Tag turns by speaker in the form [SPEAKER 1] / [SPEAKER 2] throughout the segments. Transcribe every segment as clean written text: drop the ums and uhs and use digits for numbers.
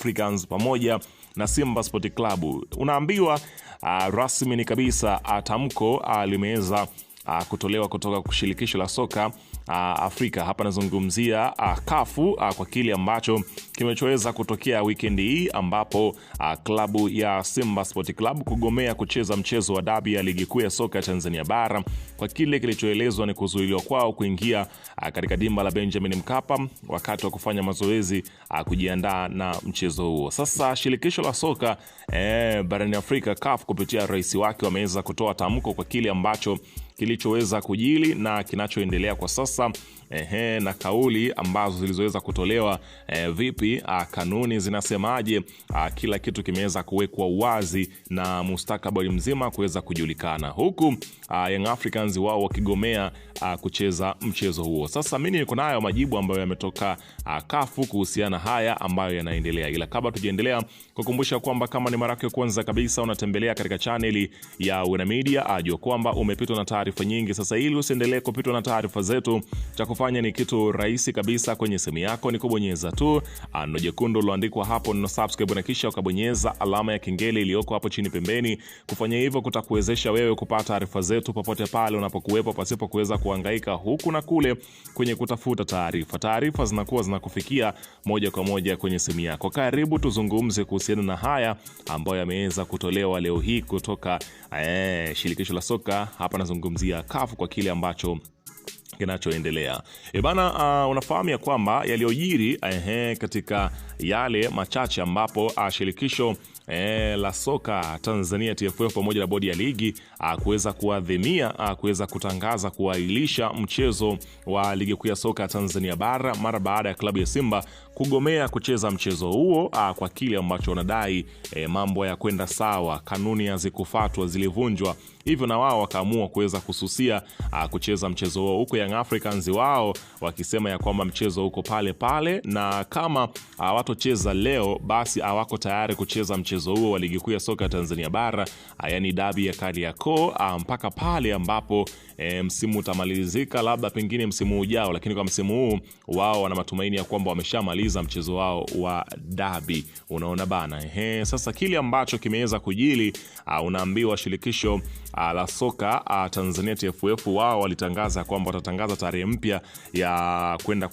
[SPEAKER 1] Africans pamoja na Simba Sport Club. Unaambiwa rasmi ni kabisa tamko limeweza kutolewa kutoka kwa shirikisho la soka Afrika. Hapa nazungumzia CAF kwa kile ambacho kimechoweza kutokea weekend hii, ambapo klabu ya Simba Sport Club kugomea kucheza mchezo wa dabi ya ligi kuu ya soka Tanzania bara kwa kile kilichoelezwa ni kuzuiliwa kwao kuingia katika dimba la Benjamin Mkapa wakati wa kufanya mazoezi kujiandaa na mchezo huo. Sasa shirikisho la soka barani Afrika CAF kupitia rais wake wameweza kutoa tamko kwa kile ambacho kilichoweza kujili na kinachoendelea kwa sasa, na kauli ambazo zilizoweza kutolewa vipi, kanuni zinasemaje, kila kitu kimeweza kuwekwa wazi na mustakabali mzima kuweza kujulikana, huku Young Africans wao wakigomea kucheza mchezo huo. Sasa mimi niko nayo majibu ambayo yametoka CAF kuhusiana haya ambayo yanaendelea, ila kabla tujaendelea kukumbusha kwamba kama ni mara yako ya kwanza kabisa unatembelea katika channel ya Wena Media, ajua kwamba umepitwa na taarifa nyingi. Sasa ili usiendelee kupitwa na taarifa zetu, cha kufanya ni kitu rahisi kabisa. Kwenye simu yako ni kubonyeza tu neno jekundu liloandikwa hapo neno subscribe, na kisha ukabonyeza alama ya kengele iliyoko hapo chini pembeni. Kufanya hivyo kutakuwezesha wewe kupata taarifa zetu popote pale unapokuwepo, pasipo kuweza kuhangaika huku na kule kwenye kutafuta taarifa. Taarifa zinakuwa zinakufikia moja kwa moja kwenye simu yako. Karibu tuzungumze kuhusiana na haya ambayo yameweza kutolewa leo hii kutoka shirikisho la soka. Hapa nazungumzia CAF kwa kile ambacho kinachoendelea. Bana, unafahamu ya kwamba yaliyojiri katika yale machache ambapo shirikisho la soka Tanzania TFF pamoja na bodi ya ligi kuweza kuadhimia kuweza kutangaza kuahirisha mchezo wa ligi kuu ya soka Tanzania bara mara baada ya klabu ya Simba kugomea kucheza mchezo huo kwa kile ambacho wanadai mambo ya kwenda sawa, kanuni hazikufuatwa, zilivunjwa, hivyo na wao wakaamua kuweza kususia kucheza mchezo huo, huko Young Africans wao wakisema ya kwamba mchezo uko pale pale, na kama watocheza leo basi hawako tayari kucheza mchezo huo wa ligi kuu ya soka Tanzania bara, yani dabi ya Kariakoo, mpaka pale ambapo msimu utamalizika, labda pengine msimu ujao, lakini kwa msimu huu wao wana matumaini ya kwamba wameshamaliza mchezo wao wa dabi. Unaona bana, sasa kile ambacho kimeweza kujili, unaambiwa shirikisho la soka Tanzania TFF wao walitangaza kwamba watatangaza tarehe mpya ya kwenda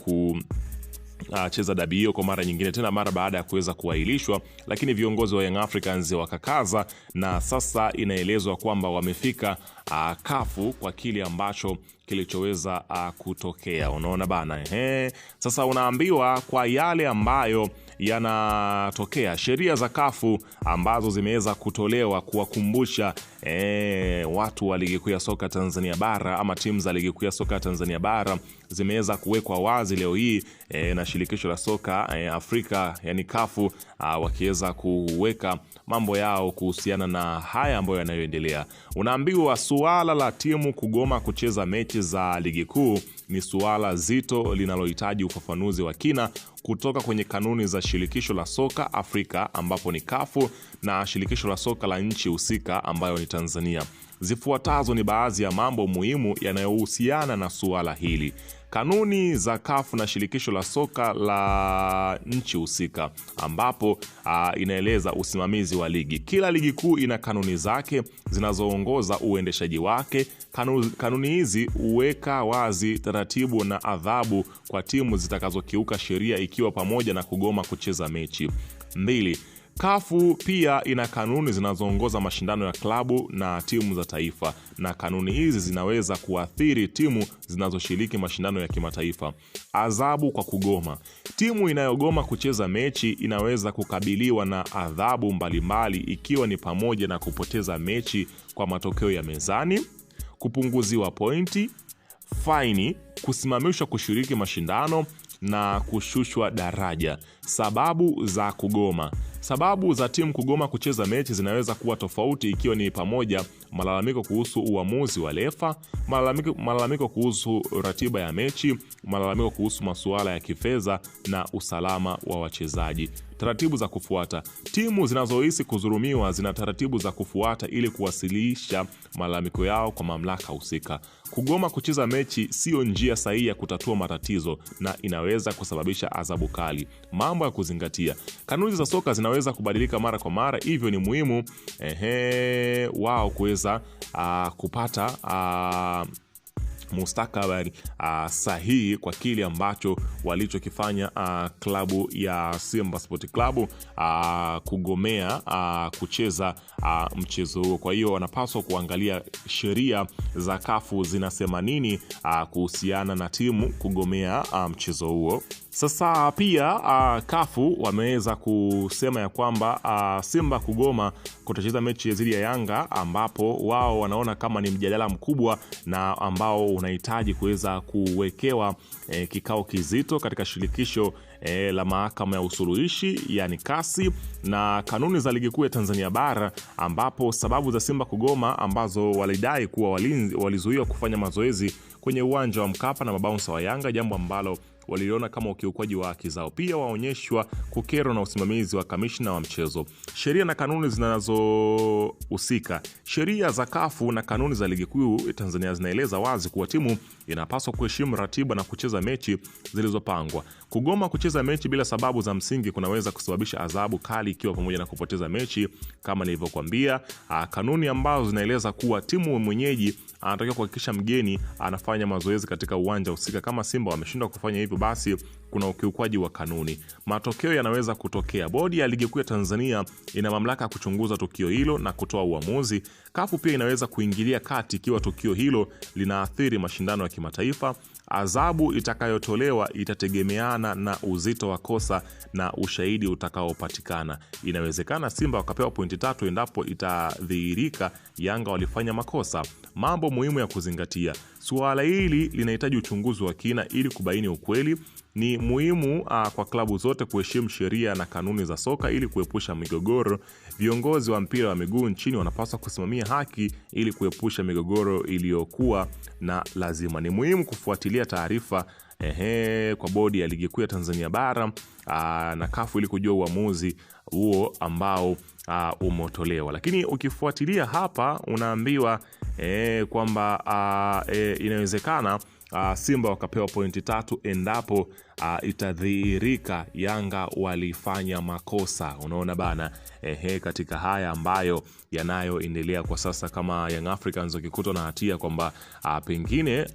[SPEAKER 1] cheza dabi hiyo kwa mara nyingine tena mara baada ya kuweza kuahirishwa, lakini viongozi wa Young Africans wakakaza, na sasa inaelezwa kwamba wamefika CAF kwa kile ambacho kilichoweza kutokea. Unaona bana, sasa unaambiwa kwa yale ambayo yanatokea, sheria za CAF ambazo zimeweza kutolewa kuwakumbusha watu wa ligi kuu ya soka Tanzania bara ama timu za ligi kuu ya soka Tanzania bara zimeweza kuwekwa wazi leo hii na shirikisho la soka Afrika, yani CAF, wakiweza kuweka mambo yao kuhusiana na haya ambayo yanayoendelea. Unaambiwa suala la timu kugoma kucheza mechi za ligi kuu ni suala zito linalohitaji ufafanuzi wa kina kutoka kwenye kanuni za shirikisho la soka Afrika, ambapo ni CAF, na shirikisho la soka la nchi husika ambayo ni Tanzania. Zifuatazo ni baadhi ya mambo muhimu yanayohusiana na suala hili. Kanuni za CAF na shirikisho la soka la nchi husika, ambapo inaeleza usimamizi wa ligi. Kila ligi kuu ina kanuni zake zinazoongoza uendeshaji wake. Kanuni hizi huweka wazi taratibu na adhabu kwa timu zitakazokiuka sheria, ikiwa pamoja na kugoma kucheza mechi. 2. CAF pia ina kanuni zinazoongoza mashindano ya klabu na timu za taifa, na kanuni hizi zinaweza kuathiri timu zinazoshiriki mashindano ya kimataifa. Adhabu kwa kugoma. Timu inayogoma kucheza mechi inaweza kukabiliwa na adhabu mbalimbali, ikiwa ni pamoja na kupoteza mechi kwa matokeo ya mezani, kupunguziwa pointi, faini, kusimamishwa kushiriki mashindano na kushushwa daraja. Sababu za kugoma. Sababu za timu kugoma kucheza mechi zinaweza kuwa tofauti, ikiwa ni pamoja malalamiko kuhusu uamuzi wa refa, malalamiko kuhusu ratiba ya mechi, malalamiko kuhusu masuala ya kifedha na usalama wa wachezaji. Taratibu za kufuata. Timu zinazohisi kudhulumiwa zina taratibu za kufuata ili kuwasilisha malalamiko yao kwa mamlaka husika. Kugoma kucheza mechi sio njia sahihi ya kutatua matatizo na inaweza kusababisha adhabu kali. Mambo ya kuzingatia. Kanuni za soka zinaweza kubadilika mara kwa mara, hivyo ni muhimu wao kuweza kupata mustakabali sahihi kwa kile ambacho walichokifanya klabu ya Simba Sport Club kugomea kucheza mchezo huo. Kwa hiyo wanapaswa kuangalia sheria za kafu zinasema nini kuhusiana na timu kugomea mchezo huo. Sasa pia kafu wameweza kusema ya kwamba Simba kugoma kutacheza mechi dhidi ya Yanga, ambapo wao wanaona kama ni mjadala mkubwa na ambao unahitaji kuweza kuwekewa kikao kizito katika shirikisho la mahakama ya usuluhishi yani kasi na kanuni za ligi kuu ya Tanzania bara, ambapo sababu za Simba kugoma ambazo walidai kuwa walizuiwa kufanya mazoezi kwenye uwanja wa Mkapa na mabounsa wa Yanga, jambo ambalo waliona kama ukiukwaji wa haki zao. Pia waonyeshwa kukerwa na usimamizi wa kamishna wa mchezo. Sheria na kanuni zinazohusika. Sheria za kafu na kanuni za ligi kuu Tanzania zinaeleza wazi kuwa timu inapaswa kuheshimu ratiba na kucheza mechi zilizopangwa. Kugoma kucheza mechi bila sababu za msingi kunaweza kusababisha adhabu kali, ikiwa pamoja na kupoteza mechi kama nilivyokuambia. Kanuni ambazo zinaeleza kuwa timu mwenyeji anatakiwa kuhakikisha mgeni anafanya mazoezi katika uwanja husika. Kama Simba wameshindwa kufanya hivyo, basi kuna ukiukwaji wa kanuni. Matokeo yanaweza kutokea. Bodi ya ligi kuu ya Tanzania ina mamlaka ya kuchunguza tukio hilo na kutoa uamuzi. Kafu pia inaweza kuingilia kati ikiwa tukio hilo linaathiri mashindano ya kimataifa. Adhabu itakayotolewa itategemeana na uzito wa kosa na ushahidi utakaopatikana. Inawezekana Simba wakapewa pointi 3 endapo itadhihirika Yanga walifanya makosa. Mambo muhimu ya kuzingatia. Suala hili linahitaji uchunguzi wa kina ili kubaini ukweli. Ni muhimu kwa klabu zote kuheshimu sheria na kanuni za soka ili kuepusha migogoro. Viongozi wa mpira wa miguu nchini wanapaswa kusimamia haki ili kuepusha migogoro iliyokuwa na lazima. Ni muhimu kufuatilia taarifa kwa bodi ya ligi kuu ya Tanzania bara na kafu ili kujua uamuzi huo ambao umetolewa. Lakini ukifuatilia hapa unaambiwa kwamba inawezekana Simba wakapewa pointi 3 endapo itadhihirika Yanga walifanya makosa. Unaona bana, katika haya ambayo yanayoendelea kwa sasa, kama Young Africans wakikutwa na hatia kwamba pengine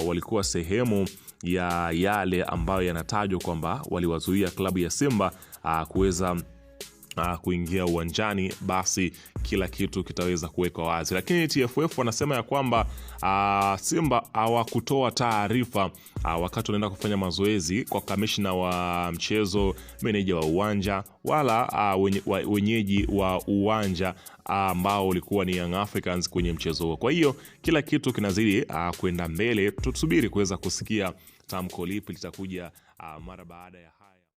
[SPEAKER 1] walikuwa sehemu ya yale ambayo yanatajwa kwamba waliwazuia klabu ya Simba kuweza kuingia uwanjani, basi kila kitu kitaweza kuwekwa wazi. Lakini TFF wanasema ya kwamba Simba hawakutoa taarifa wakati wanaenda kufanya mazoezi kwa kamishna wa mchezo, meneja wa uwanja, wala wenyeji wa uwanja ambao ulikuwa ni Young Africans kwenye mchezo huo. Kwa hiyo kila kitu kinazidi kwenda mbele. Tusubiri kuweza kusikia tamko lipi litakuja mara baada ya